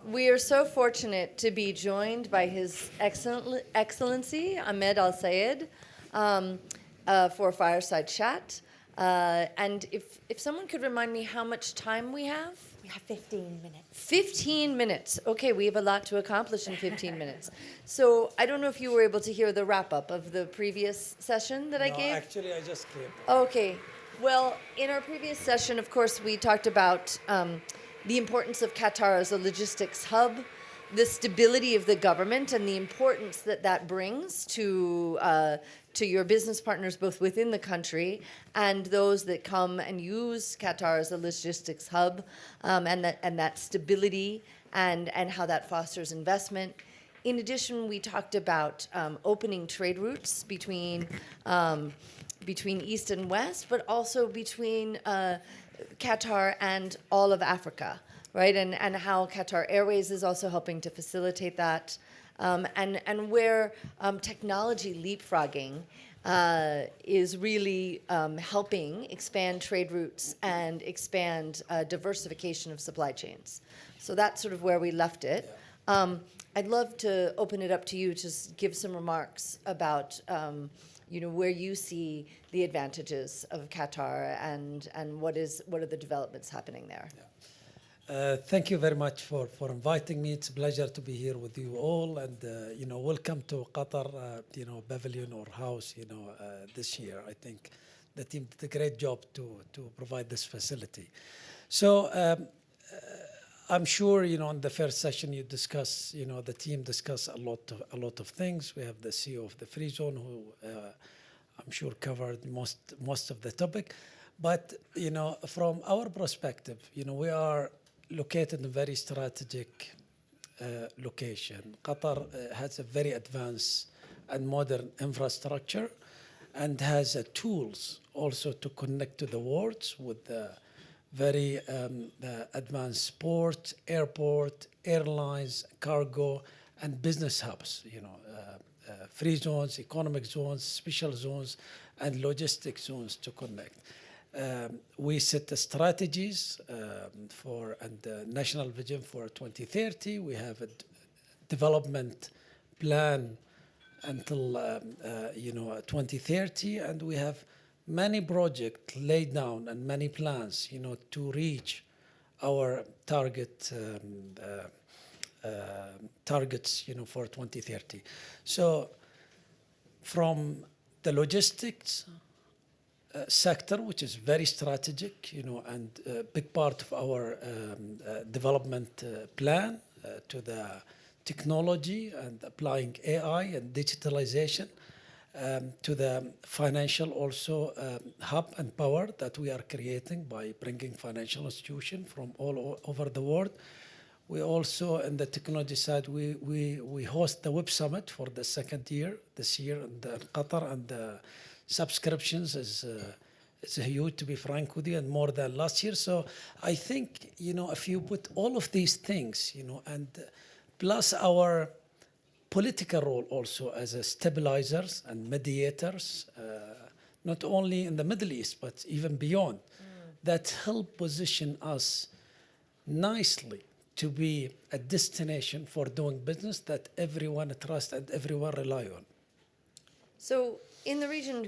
We are so fortunate to be joined by His Excellency Ahmad Al-Sayed for fireside chat. And if someone could remind me how much time we have? We have 15 minutes. 15 minutes. Okay, we have a lot to accomplish in 15 minutes. So I don't know if you were able to hear the wrap-up of the previous session that I gave. Actually, I just came. Okay. Well, in our previous session, of course, we talked about the importance of Qatar as a logistics hub, the stability of the government, and the importance that that brings to your business partners, both within the country and those that come and use Qatar as a logistics hub, and that stability and how that fosters investment. In addition, we talked about opening trade routes between East and West, but also between Qatar and all of Africa, right? And how Qatar Airways is also helping to facilitate that, and where technology leapfrogging is really helping expand trade routes and expand diversification of supply chains. So that's sort of where we left it. I'd love to open it up to you to give some remarks about where you see the advantages of Qatar and what are the developments happening there. Thank you very much for inviting me. It's a pleasure to be here with you all, and welcome to Qatar Pavilion or house this year. I think the team did a great job to provide this facility. So I'm sure in the first session you discuss the team discussed a lot of things. We have the CEO of the Free Zone who I'm sure covered most of the topic, but from our perspective, we are located in a very strategic location. Qatar has a very advanced and modern infrastructure and has tools also to connect to the world with the very advanced port, airport, airlines, cargo, and business hubs, free zones, economic zones, special zones, and logistics zones to connect. We set the strategies and national vision for 2030. We have a development plan until 2030, and we have many projects laid down and many plans, to reach our targets, for 2030. So, from the logistics sector, which is very strategic, and a big part of our development plan, to the technology and applying AI and digitalization, to the financial also hub and power that we are creating by bringing financial institutions from all over the world. We also, in the technology side, we host the Web Summit for the second year this year in Qatar, and the subscriptions is huge, to be frank with you, and more than last year. So I think, if you put all of these things, and plus our political role also as a stabilizers and mediators, not only in the Middle East, but even beyond, that help position us nicely to be a destination for doing business that everyone trusts and everyone rely on. So in the region,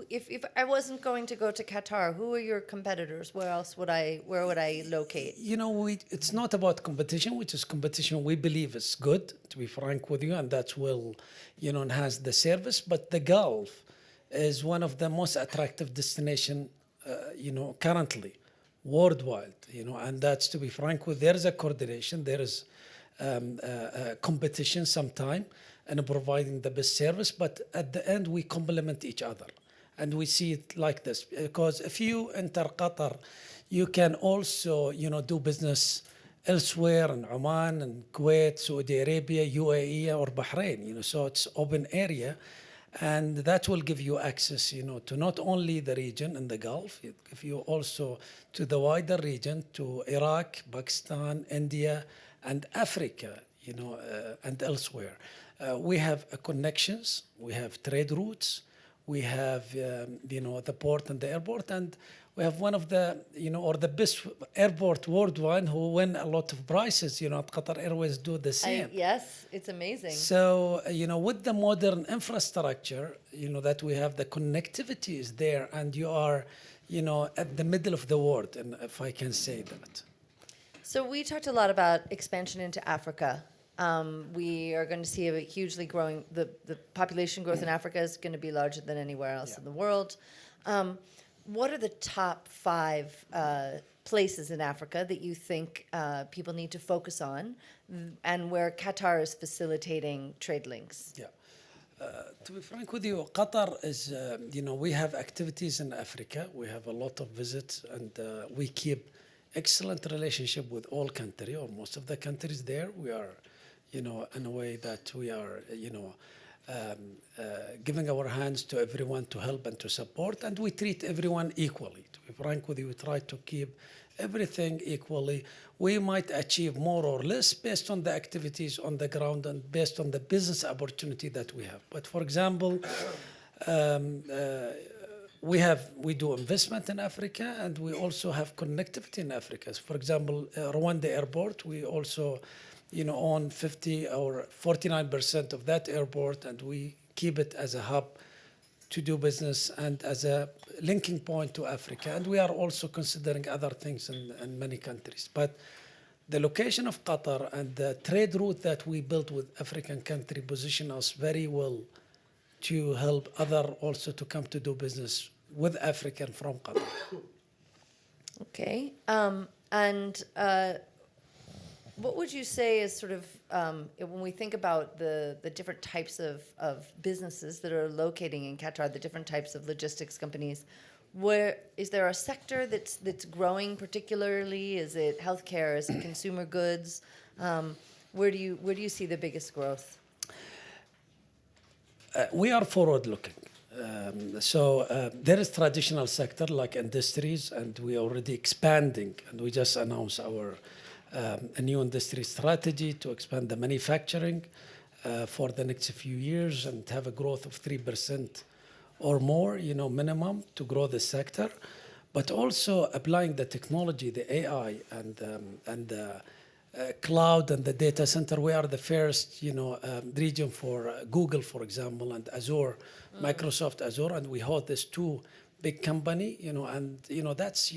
if I wasn't going to go to Qatar, who are your competitors? Where would I locate? It's not about competition, which is competition we believe is good, to be frank with you, and that will, enhance the service. But the Gulf is one of the most attractive destination, currently, worldwide, and that's, to be frank with, there is a coordination, there is competition sometime, and providing the best service, but at the end we complement each other, and we see it like this, because if you enter Qatar, you can also do business elsewhere in Oman and Kuwait, Saudi Arabia, UAE, or Bahrain. So it's open area, and that will give you access to not only the region in the Gulf, it give you also to the wider region, to Iraq, Pakistan, India, and Africa, and elsewhere. We have connections, we have trade routes, we have the port and the airport, and we have one of the, or the best airport worldwide who win a lot of prizes. Qatar Airways do the same. Yes, it's amazing. So, with the modern infrastructure, that we have, the connectivity is there, and you are, at the middle of the world, and if I can say that. So we talked a lot about expansion into Africa. We are going to see a hugely growing, the population growth in Africa is going to be larger than anywhere else in the world. What are the top 5 places in Africa that you think people need to focus on, and where Qatar is facilitating trade links? Yeah. To be frank with you, Qatar is, we have activities in Africa. We have a lot of visits, and we keep excellent relationship with all countries, or most of the countries there. We are, in a way that we are, giving our hands to everyone to help and to support, and we treat everyone equally. To be frank with you, we try to keep everything equally. We might achieve more or less based on the activities on the ground and based on the business opportunity that we have. But for example, we do investment in Africa, and we also have connectivity in Africa. So for example, Rwanda Airport, we also own 50 or 49% of that airport, and we keep it as a hub to do business and as a linking point to Africa. And we are also considering other things in many countries. But the location of Qatar and the trade route that we built with African country position us very well to help other also to come to do business with African from Qatar. Okay. What would you say is sort of, when we think about the different types of businesses that are locating in Qatar, the different types of logistics companies, where is there a sector that's growing particularly? Is it healthcare? Is it consumer goods? Where do you see the biggest growth? We are forward looking. There is traditional sector like industries, and we are already expanding, and we just announced our a new industry strategy to expand the manufacturing for the next few years and have a growth of 3% or more, minimum to grow the sector, but also applying the technology, the AI and the cloud and the data center. We are the first, region for Google, for example, and Azure, Microsoft Azure, and we hold this 2 big company, that's,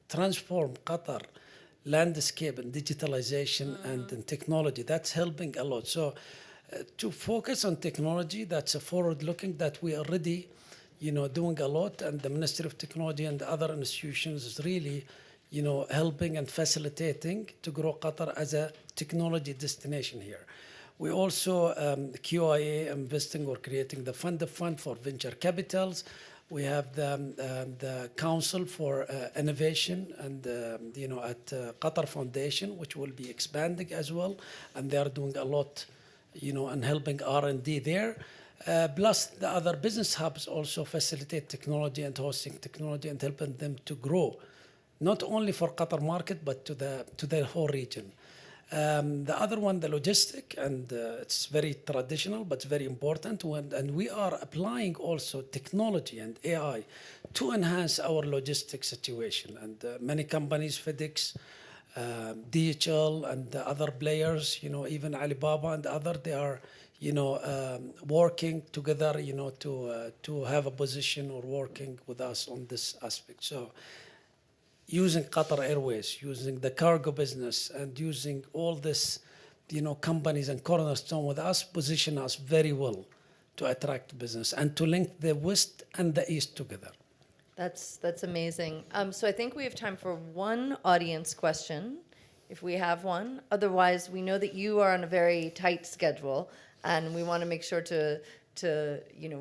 transform Qatar landscape and digitalization and in technology. That's helping a lot. So to focus on technology, that's a forward looking that we already, doing a lot, and the Ministry of Technology and other institutions is really, helping and facilitating to grow Qatar as a technology destination here. We also, QIA investing or creating the fund of fund for venture capitals. We have the Council for Innovation and, at Qatar Foundation, which will be expanding as well. And they are doing a lot, and helping R&D there. Plus the other business hubs also facilitate technology and hosting technology and helping them to grow, not only for Qatar market, but to the whole region. The other one, the logistic, and it's very traditional, but it's very important. And we are applying also technology and AI to enhance our logistics situation. And many companies, FedEx, DHL, and the other players, even Alibaba and other, they are, working together, to have a position or working with us on this aspect. So, using Qatar Airways, using the cargo business, and using all this, companies and cornerstone with us, position us very well to attract business and to link the West and the East together. That's amazing. So I think we have time for one audience question, if we have one. Otherwise, we know that you are on a very tight schedule, and we want to make sure to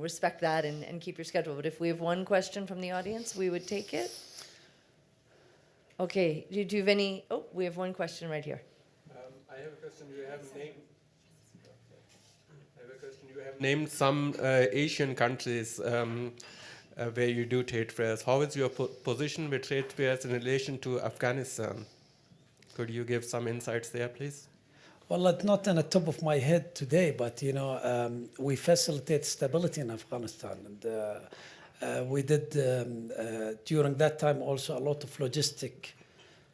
respect that and keep your schedule. But if we have one question from the audience, we would take it. Okay, do you have any? Oh, we have one question right here. I have a question. You have named some Asian countries where you do trade fairs. How is your position with trade fairs in relation to Afghanistan? Could you give some insights there, please? Well, it's not on the top of my head today, but we facilitate stability in Afghanistan, and We did during that time also a lot of logistic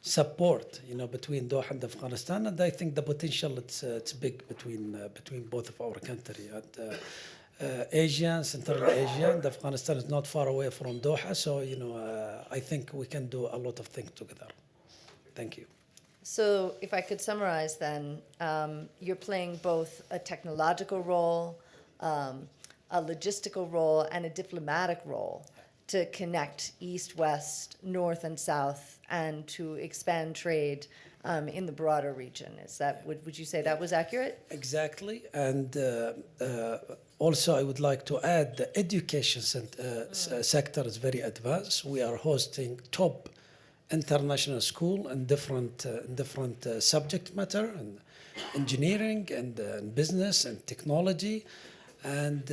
support, between Doha and Afghanistan, and I think the potential it's big between both of our country. And Asia, Central Asia, and Afghanistan is not far away from Doha, so I think we can do a lot of things together. Thank you. So if I could summarize then, you're playing both a technological role, a logistical role, and a diplomatic role to connect East, West, North, and South, and to expand trade in the broader region. Is that, would you say that was accurate? Exactly. And also I would like to add the education sector is very advanced. We are hosting top international school in different subject matter, and engineering and business and technology. And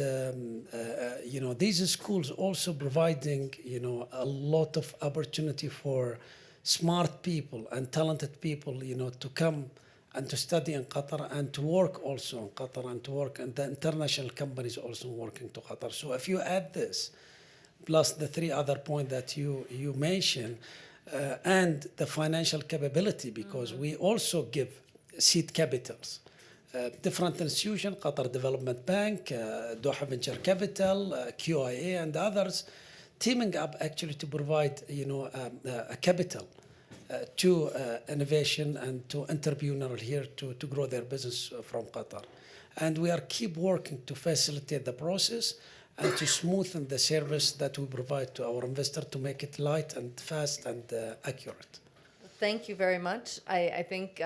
these schools also providing a lot of opportunity for smart people and talented people to come and to study in Qatar and to work also in Qatar and to work, and the international companies also working to Qatar. So if you add this plus the three other points that you mentioned, and the financial capability, because we also give seed capitals. Different institutions, Qatar Development Bank, Doha Venture Capital, QIA, and others, teaming up actually to provide, a capital to innovation and to entrepreneurial here to grow their business from Qatar. And we are keep working to facilitate the process and to smoothen the service that we provide to our investor to make it light and fast and accurate. Thank you very much. I think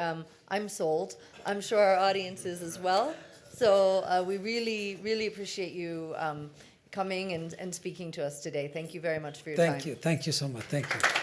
I'm sold. I'm sure our audience is as well. So we really, really appreciate you coming and speaking to us today. Thank you very much for your time. Thank you. Thank you so much. Thank you.